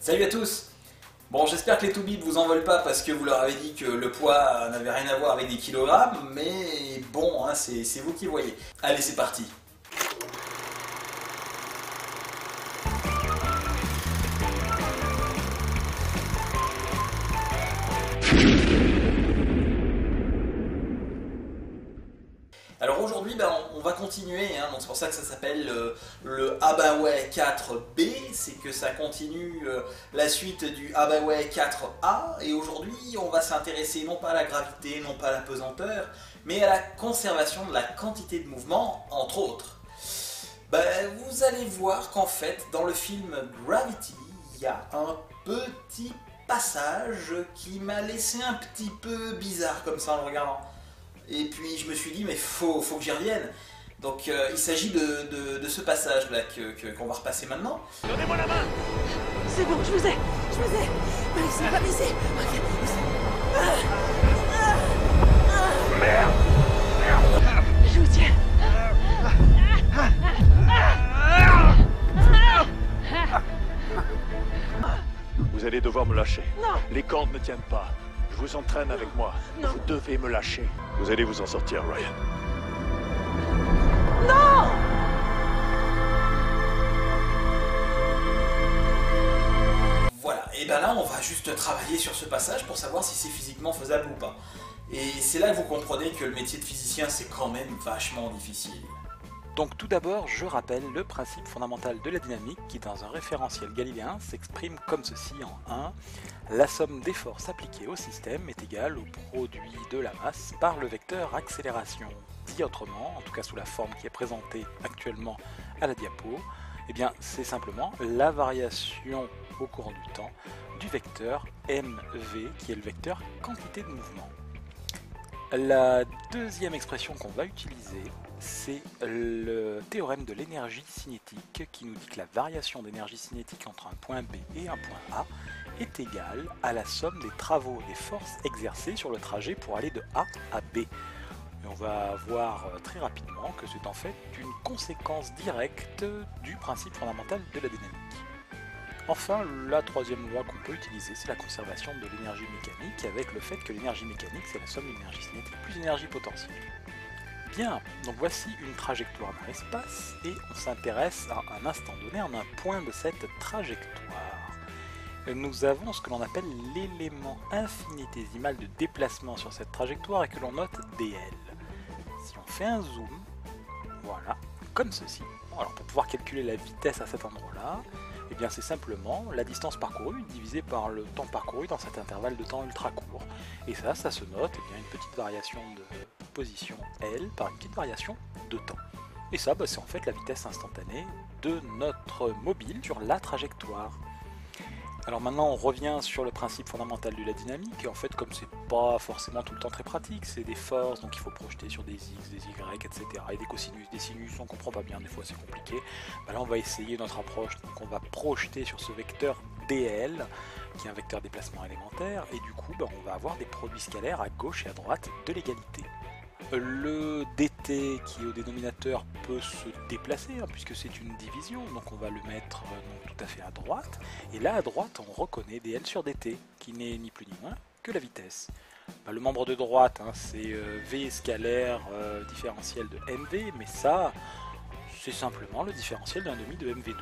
Salut à tous. Bon, j'espère que les toubibs vous en veulent pas parce que vous leur avez dit que le poids n'avait rien à voir avec des kilogrammes, mais bon, hein, c'est vous qui voyez. Allez, c'est parti. Alors aujourd'hui, on va continuer, hein, donc c'est pour ça que ça s'appelle le Abaway 4B, c'est que ça continue la suite du Abaway 4A, et aujourd'hui on va s'intéresser non pas à la gravité, non pas à la pesanteur, mais à la conservation de la quantité de mouvement, entre autres. Vous allez voir qu'en fait, dans le film Gravity, il y a un petit passage qui m'a laissé un petit peu bizarre comme ça en le regardant. Et puis je me suis dit, mais faut que j'y revienne. Donc il s'agit de ce passage-là qu'on va repasser maintenant. Donnez-moi la main. C'est bon, je vous ai. Pas ici. Ok. Merde. Je vous tiens. Vous allez devoir me lâcher. Non. Les cordes ne tiennent pas. Je vous entraîne avec moi. Non. Vous devez me lâcher. Vous allez vous en sortir, Ryan. Non. Voilà, et ben là on va juste travailler sur ce passage pour savoir si c'est physiquement faisable ou pas. Et c'est là que vous comprenez que le métier de physicien c'est quand même vachement difficile. Donc tout d'abord, je rappelle le principe fondamental de la dynamique qui dans un référentiel galiléen s'exprime comme ceci en 1. La somme des forces appliquées au système est égale au produit de la masse par le vecteur accélération. Dit autrement, en tout cas sous la forme qui est présentée actuellement à la diapo, eh bien c'est simplement la variation au cours du temps du vecteur mv qui est le vecteur quantité de mouvement. La deuxième expression qu'on va utiliser, c'est le théorème de l'énergie cinétique qui nous dit que la variation d'énergie cinétique entre un point B et un point A est égale à la somme des travaux des forces exercées sur le trajet pour aller de A à B. Et on va voir très rapidement que c'est en fait une conséquence directe du principe fondamental de la dynamique. Enfin, la troisième loi qu'on peut utiliser, c'est la conservation de l'énergie mécanique, avec le fait que l'énergie mécanique, c'est la somme de l'énergie cinétique plus l'énergie potentielle. Bien, donc voici une trajectoire dans l'espace, et on s'intéresse à un instant donné à un point de cette trajectoire. Nous avons ce que l'on appelle l'élément infinitésimal de déplacement sur cette trajectoire et que l'on note dl. Si on fait un zoom, voilà, comme ceci. Alors pour pouvoir calculer la vitesse à cet endroit-là, eh bien c'est simplement la distance parcourue divisée par le temps parcouru dans cet intervalle de temps ultra court. Et ça se note eh bien, une petite variation de position L par une petite variation de temps. Et ça, c'est en fait la vitesse instantanée de notre mobile sur la trajectoire. Alors maintenant on revient sur le principe fondamental de la dynamique, et en fait comme c'est pas forcément tout le temps très pratique, c'est des forces, donc il faut projeter sur des x, des y, etc. et des cosinus, des sinus, on comprend pas bien, des fois c'est compliqué. Là on va essayer notre approche, donc on va projeter sur ce vecteur dl, qui est un vecteur déplacement élémentaire, et du coup on va avoir des produits scalaires à gauche et à droite de l'égalité. Le dt qui est au dénominateur peut se déplacer puisque c'est une division, donc on va le mettre tout à fait à droite, et là à droite on reconnaît dl sur dt qui n'est ni plus ni moins que la vitesse. Le membre de droite c'est v scalaire différentiel de mv, mais ça c'est simplement le différentiel d'un demi de mv2.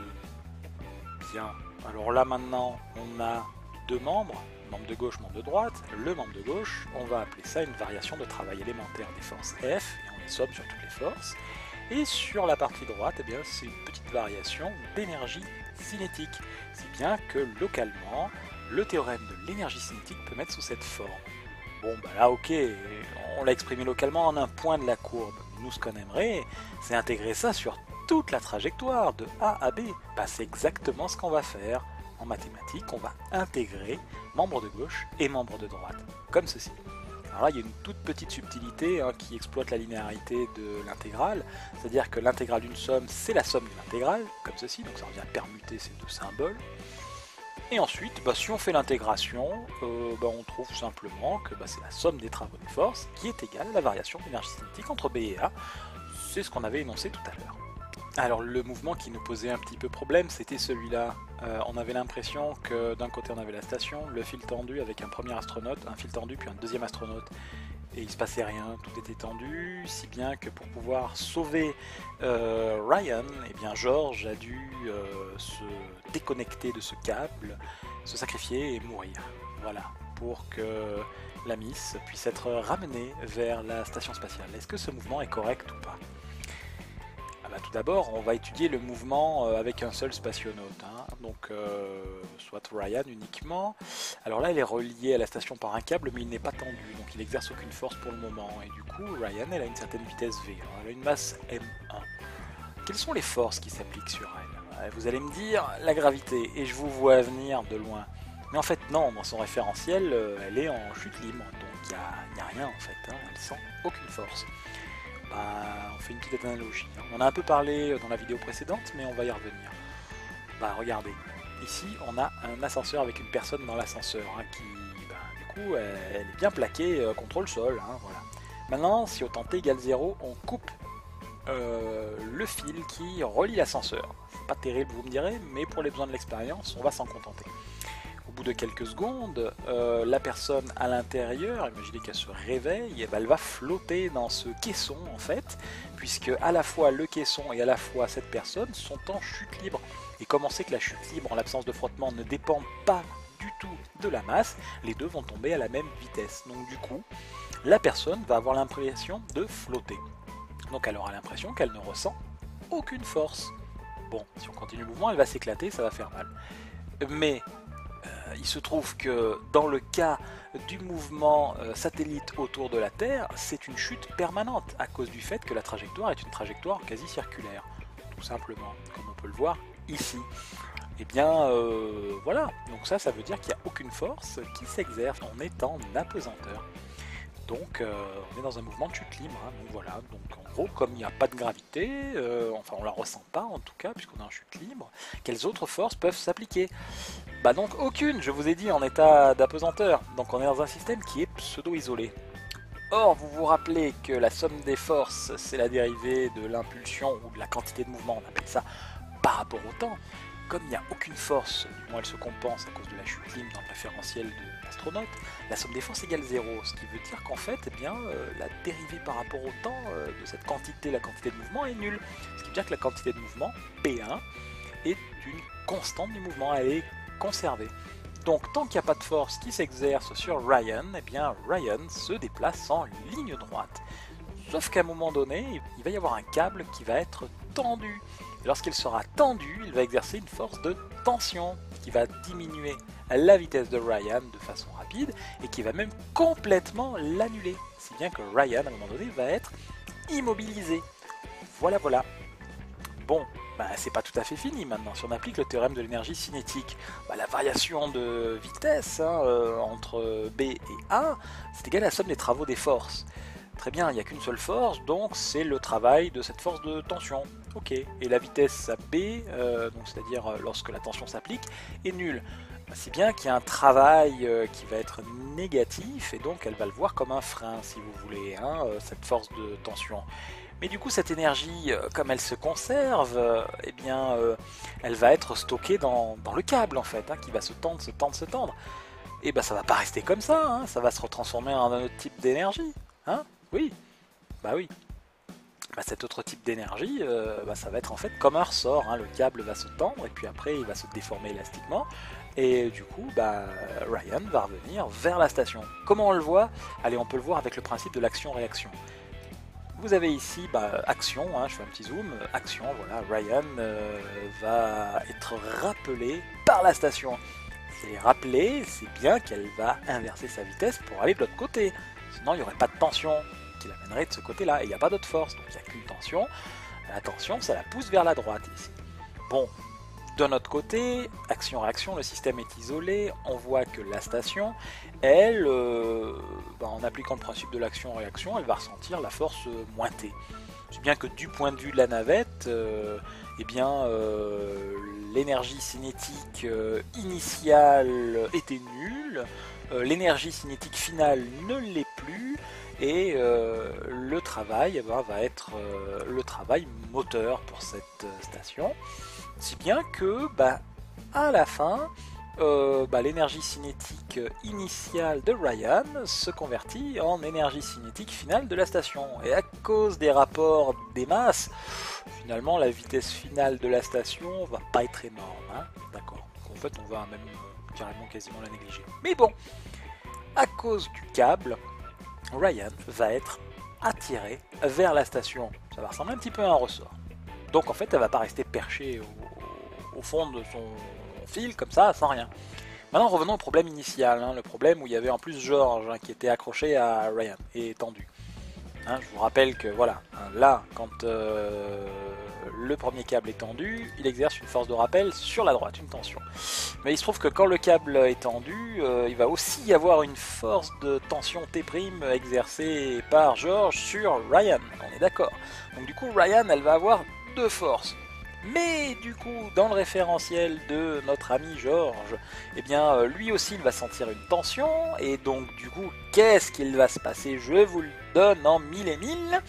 Bien, alors là maintenant on a deux membres, membre de gauche, membre de droite. Le membre de gauche, on va appeler ça une variation de travail élémentaire des forces F, et on les somme sur toutes les forces. Et sur la partie droite, eh bien, c'est une petite variation d'énergie cinétique. Si bien que localement, le théorème de l'énergie cinétique peut mettre sous cette forme. Bon, là, ok, on l'a exprimé localement en un point de la courbe. Nous, ce qu'on aimerait, c'est intégrer ça sur toute la trajectoire de A à B. C'est exactement ce qu'on va faire. En mathématiques, on va intégrer membre de gauche et membre de droite, comme ceci. Alors là, il y a une toute petite subtilité qui exploite la linéarité de l'intégrale, c'est-à-dire que l'intégrale d'une somme, c'est la somme d'une intégrale, comme ceci, donc ça revient à permuter ces deux symboles. Et ensuite, si on fait l'intégration, on trouve simplement que c'est la somme des travaux des forces qui est égale à la variation d'énergie cinétique entre B et A. C'est ce qu'on avait énoncé tout à l'heure. Alors le mouvement qui nous posait un petit peu problème, c'était celui-là. On avait l'impression que d'un côté on avait la station, le fil tendu avec un premier astronaute, un fil tendu puis un deuxième astronaute. Et il se passait rien, tout était tendu, si bien que pour pouvoir sauver Ryan, eh bien George a dû se déconnecter de ce câble, se sacrifier et mourir. Voilà, pour que la Miss puisse être ramenée vers la station spatiale. Est-ce que ce mouvement est correct ou pas? Tout d'abord, on va étudier le mouvement avec un seul spationaute, hein. Donc soit Ryan uniquement. Alors là, il est relié à la station par un câble, mais il n'est pas tendu, donc il n'exerce aucune force pour le moment. Et du coup, Ryan, elle a une certaine vitesse V, hein. Elle a une masse M1. Quelles sont les forces qui s'appliquent sur elle? Vous allez me dire, la gravité, et je vous vois venir de loin. Mais en fait, non, dans son référentiel, elle est en chute libre, donc il n'y a rien en fait, hein. Elle sent aucune force. On fait une petite analogie. On en a un peu parlé dans la vidéo précédente, mais on va y revenir. Regardez, ici on a un ascenseur avec une personne dans l'ascenseur, hein, qui, du coup, elle est bien plaquée contre le sol. Hein, voilà. Maintenant, si au temps t égale 0, on coupe le fil qui relie l'ascenseur. C'est pas terrible, vous me direz, mais pour les besoins de l'expérience, on va s'en contenter. Au bout de quelques secondes, la personne à l'intérieur, imaginez qu'elle se réveille, elle va flotter dans ce caisson en fait, puisque à la fois le caisson et à la fois cette personne sont en chute libre. Et comme on sait que la chute libre en l'absence de frottement ne dépend pas du tout de la masse, les deux vont tomber à la même vitesse. Donc du coup, la personne va avoir l'impression de flotter. Donc elle aura l'impression qu'elle ne ressent aucune force. Bon, si on continue le mouvement, elle va s'éclater, ça va faire mal. Mais il se trouve que dans le cas du mouvement satellite autour de la Terre, c'est une chute permanente à cause du fait que la trajectoire est une trajectoire quasi circulaire, tout simplement, comme on peut le voir ici. Et bien voilà, donc ça veut dire qu'il n'y a aucune force qui s'exerce, on est en apesanteur. Donc on est dans un mouvement de chute libre, hein, donc voilà, donc en gros comme il n'y a pas de gravité, enfin on la ressent pas en tout cas puisqu'on est en chute libre, quelles autres forces peuvent s'appliquer? Donc aucune, je vous ai dit, en état d'apesanteur, donc on est dans un système qui est pseudo-isolé. Or vous vous rappelez que la somme des forces c'est la dérivée de l'impulsion ou de la quantité de mouvement, on appelle ça par rapport au temps. Comme il n'y a aucune force, du moins elle se compense à cause de la chute libre dans le référentiel de l'astronaute, la somme des forces égale 0, ce qui veut dire qu'en fait, la dérivée par rapport au temps de cette quantité, la quantité de mouvement est nulle. Ce qui veut dire que la quantité de mouvement, P1, est une constante du mouvement, elle est conservée. Donc tant qu'il n'y a pas de force qui s'exerce sur Ryan, Ryan se déplace en ligne droite. Sauf qu'à un moment donné, il va y avoir un câble qui va être tendu. Et lorsqu'il sera tendu, il va exercer une force de tension qui va diminuer la vitesse de Ryan de façon rapide et qui va même complètement l'annuler. Si bien que Ryan, à un moment donné, va être immobilisé. Voilà. Bon, c'est pas tout à fait fini maintenant. Si on applique le théorème de l'énergie cinétique, la variation de vitesse entre B et A, c'est égal à la somme des travaux des forces. Très bien, il n'y a qu'une seule force, donc c'est le travail de cette force de tension. Ok, et la vitesse à B, donc c'est-à-dire lorsque la tension s'applique, est nulle. Si bien qu'il y a un travail qui va être négatif, et donc elle va le voir comme un frein, si vous voulez, hein, cette force de tension. Mais du coup, cette énergie, comme elle se conserve, elle va être stockée dans le câble, en fait, hein, qui va se tendre. Et ça va pas rester comme ça, hein, ça va se retransformer en un autre type d'énergie. Hein? Oui. Cet autre type d'énergie, ça va être en fait comme un ressort, hein. Le câble va se tendre et puis après il va se déformer élastiquement et du coup Ryan va revenir vers la station. Comment on le voit? Allez, on peut le voir avec le principe de l'action-réaction. Vous avez ici action, hein, je fais un petit zoom, action, voilà, Ryan va être rappelé par la station. Si elle est rappelée, c'est bien qu'elle va inverser sa vitesse pour aller de l'autre côté. Sinon, il n'y aurait pas de tension qui l'amènerait de ce côté-là. Et il n'y a pas d'autre force, donc il n'y a qu'une tension. La tension, ça la pousse vers la droite ici. Bon, de notre côté, action-réaction, le système est isolé. On voit que la station, elle, en appliquant le principe de l'action-réaction, elle va ressentir la force moins T. C'est bien que du point de vue de la navette, l'énergie cinétique initiale était nulle. L'énergie cinétique finale ne l'est plus, et le travail va être le travail moteur pour cette station, si bien que à la fin l'énergie cinétique initiale de Ryan se convertit en énergie cinétique finale de la station, et à cause des rapports des masses, finalement la vitesse finale de la station va pas être énorme, hein, d'accord, en fait on va même carrément quasiment la négliger, mais bon, à cause du câble, Ryan va être attirée vers la station, ça va ressembler un petit peu à un ressort, donc en fait elle va pas rester perchée au fond de son fil comme ça sans rien. Maintenant revenons au problème initial, hein, le problème où il y avait en plus George qui était accroché à Ryan et tendu. Hein, je vous rappelle que voilà, là quand le premier câble est tendu, il exerce une force de rappel sur la droite, une tension. Mais il se trouve que quand le câble est tendu, il va aussi y avoir une force de tension T' exercée par George sur Ryan, on est d'accord. Donc du coup Ryan elle va avoir deux forces. Mais du coup, dans le référentiel de notre ami George, eh bien, lui aussi il va sentir une tension, et donc du coup, qu'est-ce qu'il va se passer? Je vous le donne en mille et mille.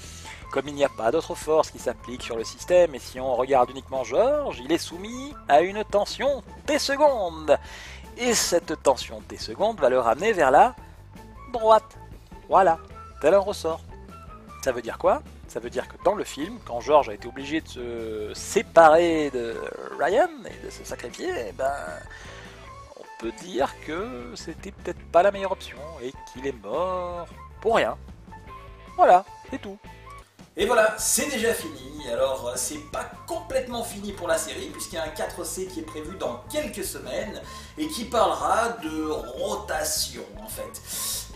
Comme il n'y a pas d'autre force qui s'applique sur le système, et si on regarde uniquement George, il est soumis à une tension T seconde. Et cette tension T seconde va le ramener vers la droite. Voilà, tel un ressort. Ça veut dire quoi? Ça veut dire que dans le film, quand George a été obligé de se séparer de Ryan et de se sacrifier, on peut dire que c'était peut-être pas la meilleure option et qu'il est mort pour rien. Voilà, c'est tout. Et voilà, c'est déjà fini. Alors, c'est pas complètement fini pour la série, puisqu'il y a un 4C qui est prévu dans quelques semaines et qui parlera de rotation en fait.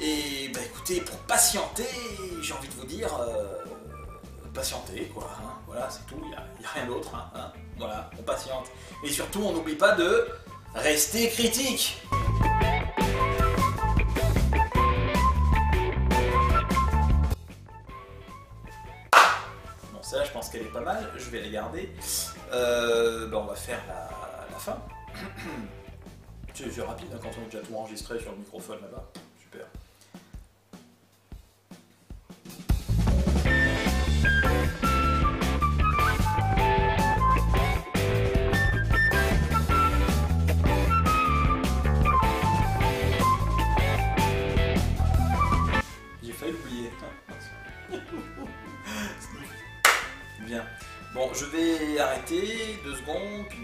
Et écoutez, pour patienter, j'ai envie de vous dire. Patienter, quoi, hein, voilà, c'est tout, il n'y a rien d'autre, hein, voilà, on patiente. Et surtout, on n'oublie pas de rester critique. Bon, celle-là, je pense qu'elle est pas mal, je vais la garder. On va faire la fin. C'est rapide, hein, quand on a déjà tout enregistré sur le microphone là-bas, super. Bien. Bon, je vais arrêter 2 secondes, puis